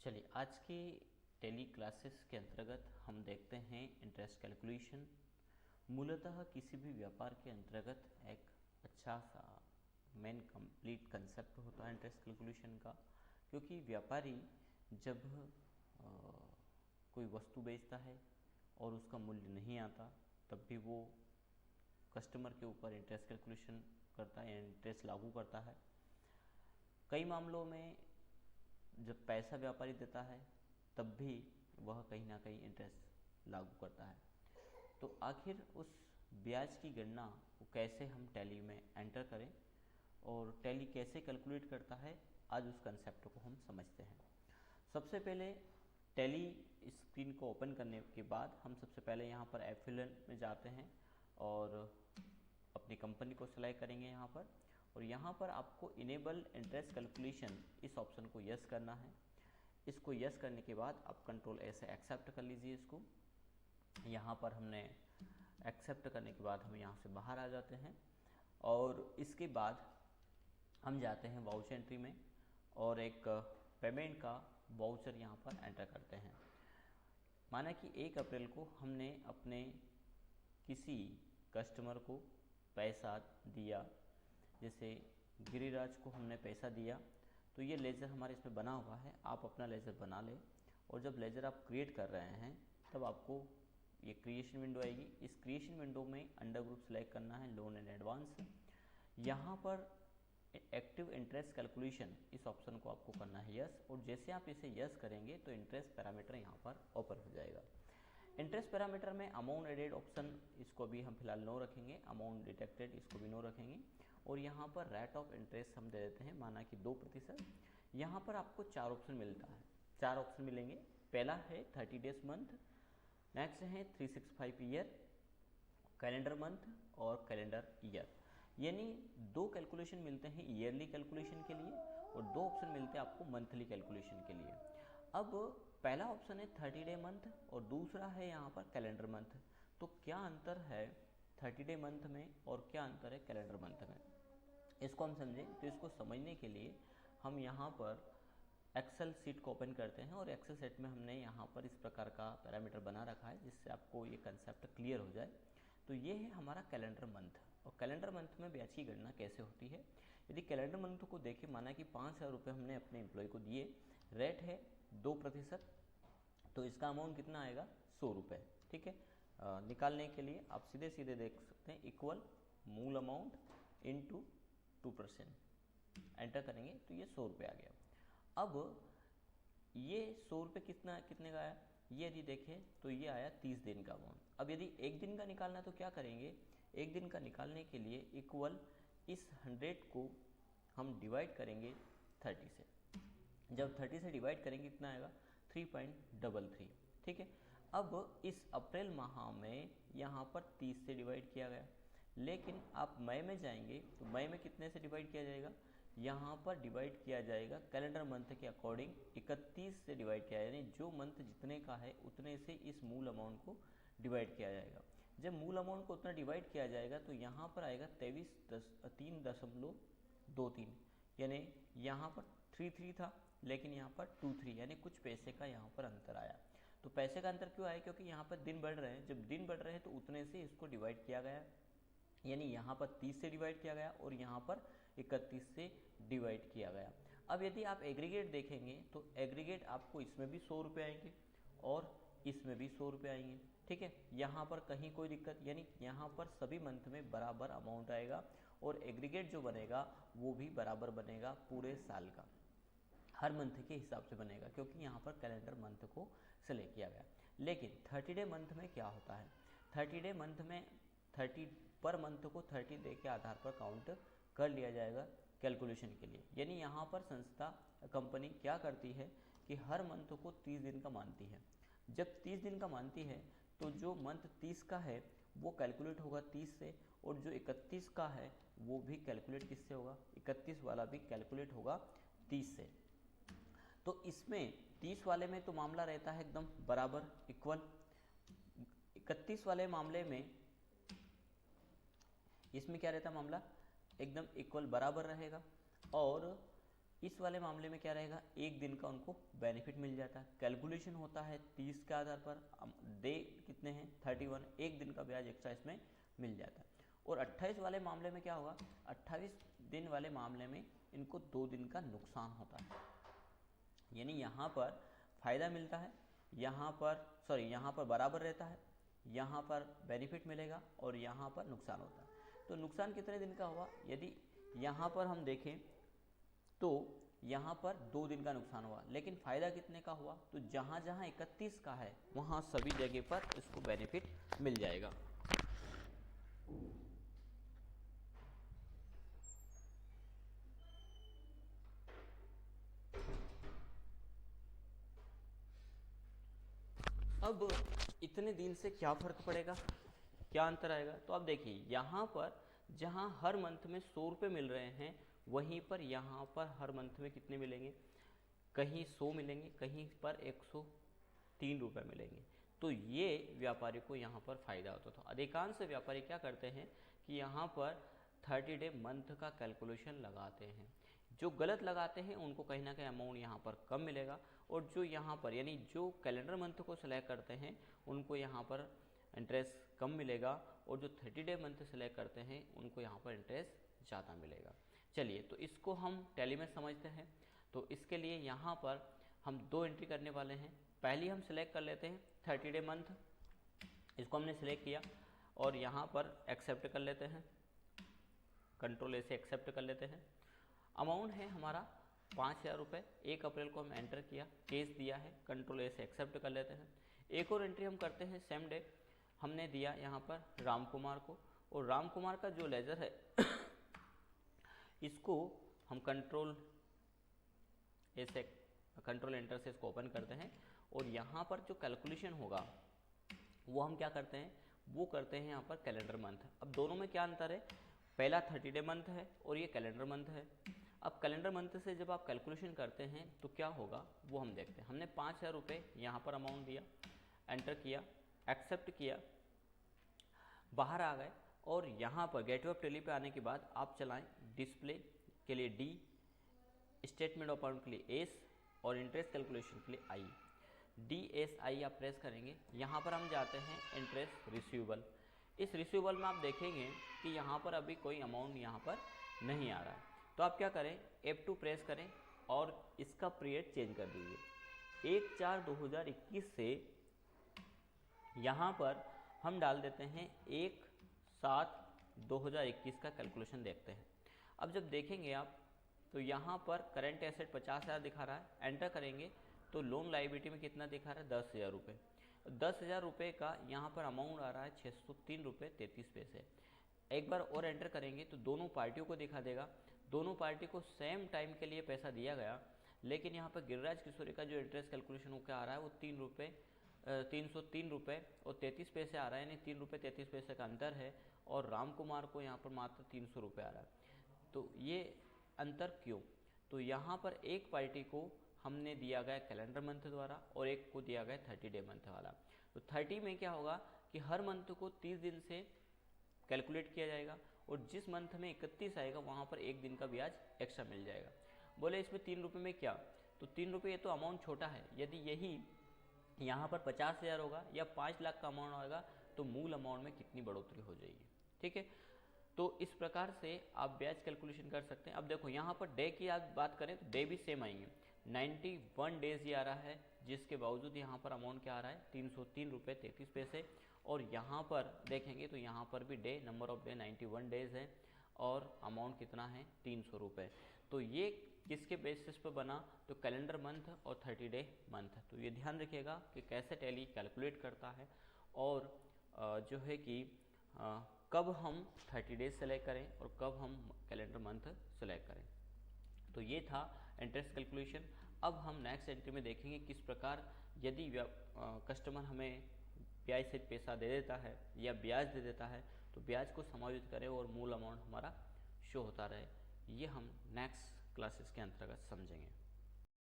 चलिए आज की टेली क्लासेस के अंतर्गत हम देखते हैं इंटरेस्ट कैलकुलेशन। मूलतः किसी भी व्यापार के अंतर्गत एक अच्छा सा मेन कंप्लीट कंसेप्ट होता है इंटरेस्ट कैलकुलेशन का, क्योंकि व्यापारी जब कोई वस्तु बेचता है और उसका मूल्य नहीं आता तब भी वो कस्टमर के ऊपर इंटरेस्ट कैलकुलेशन करता है या इंटरेस्ट लागू करता है। कई मामलों में जब पैसा व्यापारी देता है तब भी वह कहीं ना कहीं इंटरेस्ट लागू करता है। तो आखिर उस ब्याज की गणना वो कैसे हम टैली में एंटर करें और टैली कैसे कैलकुलेट करता है, आज उस कंसेप्ट को हम समझते हैं। सबसे पहले टैली स्क्रीन को ओपन करने के बाद हम सबसे पहले यहाँ पर एफिलिएट में जाते हैं और अपनी कंपनी को सिलेक्ट करेंगे यहाँ पर, और यहाँ पर आपको इनेबल इंटरेस्ट कैलकुलेशन इस ऑप्शन को यस करना है। इसको यस करने के बाद आप कंट्रोल ए से एक्सेप्ट कर लीजिए इसको। यहाँ पर हमने एक्सेप्ट करने के बाद हम यहाँ से बाहर आ जाते हैं और इसके बाद हम जाते हैं वाउचर एंट्री में और एक पेमेंट का वाउचर यहाँ पर एंटर करते हैं। माना कि 1 अप्रैल को हमने अपने किसी कस्टमर को पैसा दिया, जैसे गिरिराज को हमने पैसा दिया, तो ये लेज़र हमारे इसमें बना हुआ है। आप अपना लेज़र बना लें और जब लेज़र आप क्रिएट कर रहे हैं तब आपको ये क्रिएशन विंडो आएगी। इस क्रिएशन विंडो में अंडर ग्रुप सेलेक्ट करना है, लोन एंड एडवांस। यहाँ पर एक्टिव इंटरेस्ट कैलकुलेशन इस ऑप्शन को आपको करना है यस, और जैसे आप इसे यस करेंगे तो इंटरेस्ट पैरामीटर यहाँ पर ओपन हो जाएगा। इंटरेस्ट पैरामीटर में अमाउंट एडेड ऑप्शन इसको भी हम फिलहाल नो रखेंगे, अमाउंट डिटेक्टेड इसको भी नो रखेंगे, और यहाँ पर रेट ऑफ इंटरेस्ट हम दे देते हैं माना कि 2%। यहाँ पर आपको 4 ऑप्शन मिलता है, 4 ऑप्शन मिलेंगे। पहला है 30 डेज मंथ, नेक्स्ट है 365 ईयर, कैलेंडर मंथ और कैलेंडर ईयर। यानी 2 कैलकुलेशन मिलते हैं ईयरली कैलकुलेशन के लिए और 2 ऑप्शन मिलते हैं आपको मंथली कैलकुलेशन के लिए। अब पहला ऑप्शन है 30 डे मंथ और दूसरा है यहाँ पर कैलेंडर मंथ। तो क्या अंतर है 30 डे मंथ में और क्या अंतर है कैलेंडर मंथ में, इसको हम समझें। तो इसको समझने के लिए हम यहाँ पर एक्सेल सीट को ओपन करते हैं और एक्सेल सीट में हमने यहाँ पर इस प्रकार का पैरामीटर बना रखा है जिससे आपको ये कंसेप्ट क्लियर हो जाए। तो ये है हमारा कैलेंडर मंथ, और कैलेंडर मंथ में ब्याज की गणना कैसे होती है। यदि कैलेंडर मंथ को देखें, माना कि 5,000 रुपये हमने अपने एम्प्लॉय को दिए, रेट है 2%, तो इसका अमाउंट कितना आएगा 100 रुपये। ठीक है, निकालने के लिए आप सीधे सीधे देख सकते हैं इक्वल मूल अमाउंट इंटू 2%, एंटर करेंगे तो ये 100 रुपये आ गया। अब ये 100 रुपये कितने का आया, ये यदि देखें तो ये आया 30 दिन का अमाउंट। अब यदि 1 दिन का निकालना है तो क्या करेंगे, 1 दिन का निकालने के लिए इक्वल इस 100 को हम डिवाइड करेंगे 30 से। जब 30 से डिवाइड करेंगे कितना आएगा 3.33। ठीक है, अब इस अप्रैल माह में यहाँ पर 30 से डिवाइड किया गया, लेकिन आप मई में जाएंगे तो मई में कितने से डिवाइड किया जाएगा, यहाँ पर डिवाइड किया जाएगा कैलेंडर मंथ के अकॉर्डिंग 31 से डिवाइड किया, यानी जो मंथ जितने का है उतने से इस मूल अमाउंट को डिवाइड किया जाएगा। जब मूल अमाउंट को उतना डिवाइड किया जाएगा तो यहाँ पर आएगा 3.23, यानी यहाँ पर 33 था लेकिन यहाँ पर 23, यानी कुछ पैसे का यहाँ पर अंतर आया। तो पैसे का अंतर क्यों आया, क्योंकि यहाँ पर दिन बढ़ रहे हैं, जब दिन बढ़ रहे हैं तो उतने से इसको डिवाइड किया गया, यानी यहाँ पर 30 से डिवाइड किया गया और यहाँ पर 31 से डिवाइड किया गया। अब यदि आप एग्रीगेट देखेंगे तो एग्रीगेट आपको इसमें भी 100 रुपये आएंगे और इसमें भी 100 रुपये आएंगे। ठीक है, यहाँ पर कहीं कोई दिक्कत, यानी यहाँ पर सभी मंथ में बराबर अमाउंट आएगा और एग्रीगेट जो बनेगा वो भी बराबर बनेगा, पूरे साल का हर मंथ के हिसाब से बनेगा, क्योंकि यहाँ पर कैलेंडर मंथ को सिलेक्ट किया गया। लेकिन 30 डे मंथ में क्या होता है, 30 डे मंथ में 30 पर मंथ को 30 डे के आधार पर काउंट कर लिया जाएगा कैलकुलेशन के लिए। यानी यहाँ पर संस्था कंपनी क्या करती है कि हर मंथ को 30 दिन का मानती है। जब 30 दिन का मानती है तो जो मंथ 30 का है वो कैलकुलेट होगा 30 से, और जो 31 का है वो भी कैलकुलेट किससे होगा, 31 वाला भी कैलकुलेट होगा 30 से। तो इसमें 30 वाले में तो मामला रहता है एकदम बराबर इक्वल, 31 वाले मामले में इसमें क्या रहता है मामला, एकदम इक्वल बराबर रहेगा। और इस वाले मामले में क्या रहेगा, एक दिन का उनको बेनिफिट मिल जाता है। कैलकुलेशन होता है 30 के आधार पर, डे कितने हैं 31, एक दिन का ब्याज एक्स्ट्रा इसमें मिल जाता है। और 28 वाले मामले में क्या होगा, 28 दिन वाले मामले में इनको 2 दिन का नुकसान होता है, यानी यहाँ पर फायदा मिलता है, यहाँ पर बराबर रहता है, यहाँ पर बेनिफिट मिलेगा और यहाँ पर नुकसान होता है। तो नुकसान कितने दिन का हुआ, यदि यहाँ पर हम देखें तो यहाँ पर 2 दिन का नुकसान हुआ, लेकिन फ़ायदा कितने का हुआ, तो जहाँ जहाँ 31 का है वहाँ सभी जगह पर इसको बेनिफिट मिल जाएगा। अब इतने दिन से क्या फ़र्क पड़ेगा, क्या अंतर आएगा, तो आप देखिए यहाँ पर जहाँ हर मंथ में 100 रुपये मिल रहे हैं, वहीं पर यहाँ पर हर मंथ में कितने मिलेंगे, कहीं 100 मिलेंगे, कहीं पर 103 रुपये मिलेंगे। तो ये व्यापारी को यहाँ पर फ़ायदा होता था। अधिकांश व्यापारी क्या करते हैं कि यहाँ पर 30 डे मंथ का कैलकुलेशन लगाते हैं। जो गलत लगाते हैं उनको कहीं ना कहीं अमाउंट यहाँ पर कम मिलेगा, और जो यहाँ पर यानी जो कैलेंडर मंथ को सिलेक्ट करते हैं उनको यहाँ पर इंटरेस्ट कम मिलेगा, और जो 30 डे मंथ सिलेक्ट करते हैं उनको यहाँ पर इंटरेस्ट ज़्यादा मिलेगा। चलिए तो इसको हम टैली में समझते हैं। तो इसके लिए यहाँ पर हम 2 एंट्री करने वाले हैं। पहली हम सिलेक्ट कर लेते हैं 30 डे मंथ, इसको हमने सिलेक्ट किया और यहाँ पर एक्सेप्ट कर लेते हैं, कंट्रोल ए से एक्सेप्ट कर लेते हैं। अमाउंट है हमारा 5000 रुपये, 1 अप्रैल को हम एंटर किया, केस दिया है, कंट्रोल ए से एक्सेप्ट कर लेते हैं। एक और एंट्री हम करते हैं सेम डे, हमने दिया यहाँ पर राम कुमार को, और राम कुमार का जो लेजर है इसको हम कंट्रोल एंटर से इसको ओपन करते हैं, और यहाँ पर जो कैलकुलेशन होगा वो हम क्या करते हैं, वो करते हैं यहाँ पर कैलेंडर मंथ। अब दोनों में क्या अंतर है, पहला 30 डे मंथ है और ये कैलेंडर मंथ है। अब कैलेंडर मंथ से जब आप कैलकुलेशन करते हैं तो क्या होगा वो हम देखते हैं। हमने 5000 रुपये यहाँ पर अमाउंट दिया, एंटर किया, एक्सेप्ट किया, बाहर आ गए, और यहाँ पर गेटवे ऑफ टैली पे आने के बाद आप चलाएं डिस्प्ले के लिए डी, स्टेटमेंट ऑफ अकाउंट के लिए एस, और इंटरेस्ट कैलकुलेशन के लिए आई। DSI आप प्रेस करेंगे, यहाँ पर हम जाते हैं इंटरेस्ट रिसीवेबल। इस रिसीवेबल में आप देखेंगे कि यहाँ पर अभी कोई अमाउंट यहाँ पर नहीं आ रहा है, तो आप क्या करें, F2 प्रेस करें और इसका पीरियड चेंज कर दीजिए। 1/4/2021 से यहाँ पर हम डाल देते हैं 1/7/2021 का कैलकुलेशन देखते हैं। अब जब देखेंगे आप तो यहाँ पर करंट एसेट 50,000 दिखा रहा है, एंटर करेंगे तो लोन लायबिलिटी में कितना दिखा रहा है, 10,000 रुपये। 10,000 रुपये का यहाँ पर अमाउंट आ रहा है 603 रुपये 33 पैसे। एक बार और एंटर करेंगे तो दोनों पार्टियों को दिखा देगा, दोनों पार्टी को सेम टाइम के लिए पैसा दिया गया, लेकिन यहाँ पर गिरिराज किशोरी का जो इंटरेस्ट कैलकुलेशन होकर आ रहा है वो 303 रुपये और 33 पैसे आ रहा है, यानी 3 रुपये 33 पैसे का अंतर है, और राम कुमार को यहाँ पर मात्र 300 रुपये आ रहा है। तो ये अंतर क्यों, तो यहाँ पर एक पार्टी को हमने दिया गया कैलेंडर मंथ द्वारा और एक को दिया गया 30 डे मंथ वाला। तो 30 में क्या होगा कि हर मंथ को 30 दिन से कैलकुलेट किया जाएगा, और जिस मंथ में 31 आएगा वहाँ पर एक दिन का ब्याज एक्स्ट्रा मिल जाएगा। बोले इसमें 3 रुपये में क्या, तो 3 रुपये ये तो अमाउंट छोटा है, यदि यही यहाँ पर 50,000 होगा या 5 लाख का अमाउंट होगा तो मूल अमाउंट में कितनी बढ़ोतरी हो जाएगी। ठीक है, तो इस प्रकार से आप ब्याज कैलकुलेशन कर सकते हैं। अब देखो यहाँ पर डे की आप बात करें तो डे भी सेम आएंगे, 91 डेज ही आ रहा है, जिसके बावजूद यहाँ पर अमाउंट क्या आ रहा है 303 रुपये 33 पैसे। और यहाँ पर देखेंगे तो यहाँ पर भी day, number of day 91 days है, और अमाउंट कितना है 300 रुपये। तो ये किसके बेसिस पर बना, तो कैलेंडर मंथ और 30 डे मंथ। तो ये ध्यान रखिएगा कि कैसे टैली कैलकुलेट करता है, और जो है कि कब हम 30 डेज सेलेक्ट करें और कब हम कैलेंडर मंथ सेलेक्ट करें। तो ये था इंटरेस्ट कैलकुलेशन। अब हम नेक्स्ट एंट्री में देखेंगे किस प्रकार यदि कस्टमर हमें ब्याज सहित पैसा दे देता है या ब्याज दे देता है तो ब्याज को समायोजित करें और मूल अमाउंट हमारा शो होता रहे। ये हम नेक्स्ट क्लासेस के अंतर्गत समझेंगे।